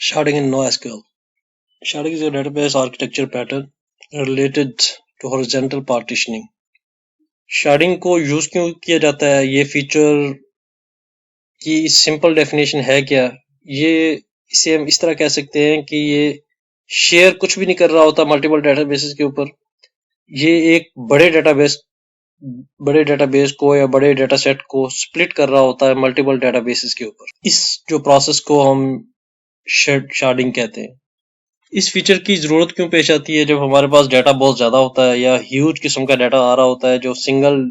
Sharding in NoSQL. Sharding is a database architecture pattern related to horizontal partitioning. Sharding को use क्यों किया जाता है, ये फीचर की सिंपल डेफिनेशन है क्या? ये इसे हम इस तरह कह सकते हैं कि ये शेयर कुछ भी नहीं कर रहा होता मल्टीपल डेटाबेसेस के ऊपर। ये एक बड़े डेटाबेस को या बड़े डेटा सेट को स्प्लिट कर रहा होता है मल्टीपल डेटाबेसेस के ऊपर। इस जो प्रोसेस को हम शार्डिंग कहते हैं। इस फीचर की जरूरत क्यों पेश आती है? जब हमारे पास डाटा बहुत ज्यादा होता है या ह्यूज किस्म का डाटा आ रहा होता है जो सिंगल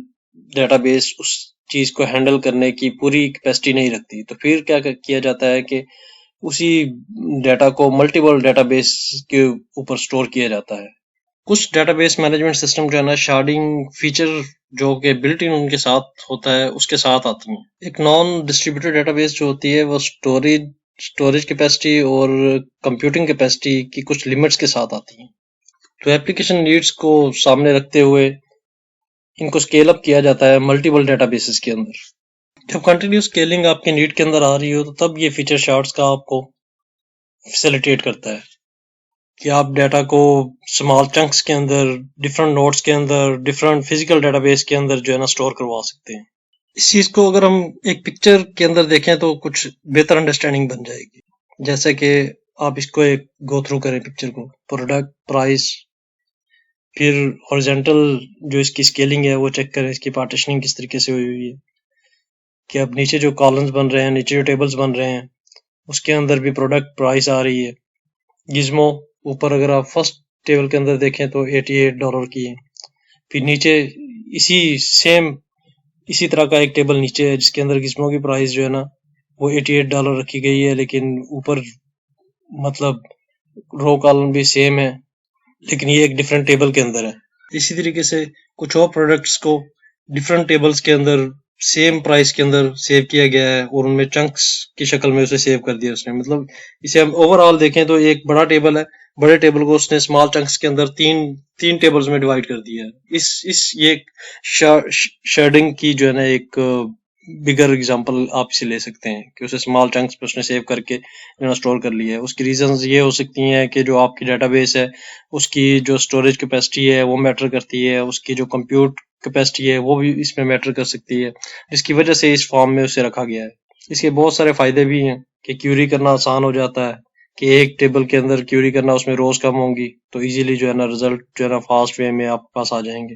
डेटाबेस उस चीज को हैंडल करने की पूरी कैपेसिटी नहीं रखती, तो फिर क्या किया जाता है कि उसी डाटा को मल्टीपल डेटाबेस के ऊपर स्टोर किया जाता है। कुछ डेटाबेस मैनेजमेंट सिस्टम जो है ना, शार्डिंग फीचर जो कि बिल्ट इन उनके साथ होता है उसके साथ आती है। एक नॉन डिस्ट्रीब्यूटेड डेटाबेस जो होती है वो स्टोरेज कैपेसिटी और कंप्यूटिंग कैपेसिटी की कुछ लिमिट्स के साथ आती है। तो एप्लीकेशन नीड्स को सामने रखते हुए इनको स्केल अप किया जाता है मल्टीपल डेटाबेसेस के अंदर। जब कंटिन्यूस स्केलिंग आपके नीड के अंदर आ रही हो तो तब ये फीचर शार्ट्स का आपको फैसिलिटेट करता है कि आप डाटा को स्मॉल चंक्स के अंदर, डिफरेंट नोड्स के अंदर, डिफरेंट फिजिकल डेटाबेस के अंदर जो है ना स्टोर करवा सकते हैं। इस चीज को अगर हम एक पिक्चर के अंदर देखें तो कुछ बेहतर अंडरस्टैंडिंग बन जाएगी। जैसे कि आप इसको एक गो थ्रू करें पिक्चर को, प्रोडक्ट, प्राइस, फिर हॉरिजॉन्टल जो इसकी स्केलिंग है वो चेक करें, इसकी पार्टीशनिंग किस तरीके से हुई है कि अब नीचे जो कॉलम्स बन रहे हैं, नीचे जो टेबल्स बन रहे हैं उसके अंदर भी प्रोडक्ट प्राइस आ रही है। गिज्मो ऊपर अगर आप फर्स्ट टेबल के अंदर देखें तो $88 की है। फिर नीचे इसी तरह का एक टेबल नीचे है जिसके अंदर गिज्मो की प्राइस जो है ना वो $88 रखी गई है, लेकिन ऊपर मतलब रो कॉलम भी सेम है, लेकिन ये एक डिफरेंट टेबल के अंदर है। इसी तरीके से कुछ और प्रोडक्ट्स को डिफरेंट टेबल्स के अंदर सेम प्राइस के अंदर सेव किया गया है और उनमें चंक्स की शक्ल में उसे सेव कर दिया उसने। मतलब इसे हम ओवरऑल देखें तो एक बड़ा टेबल है, बड़े टेबल को उसने स्मॉल चंक्स के अंदर तीन टेबल्स में डिवाइड कर दिया है। ये शेडिंग की जो है ना एक बिगर एग्जांपल आप इसे ले सकते हैं कि उसे स्मॉल चंक्स पे उसने सेव करके स्टोर कर लिया है। उसकी रीजंस ये हो सकती हैं कि जो आपकी डेटाबेस है उसकी जो स्टोरेज कैपेसिटी है वो मैटर करती है, उसकी जो कंप्यूट कैपेसिटी है वो भी इसमें मैटर कर सकती है, जिसकी वजह से इस फॉर्म में उसे रखा गया है। इसके बहुत सारे फायदे भी हैं कि क्यूरी करना आसान हो जाता है कि एक टेबल के अंदर क्यूरी करना, उसमें रोज कम होंगी तो इजीली जो है ना रिजल्ट जो है ना फास्ट वे में आपके पास आ जाएंगे।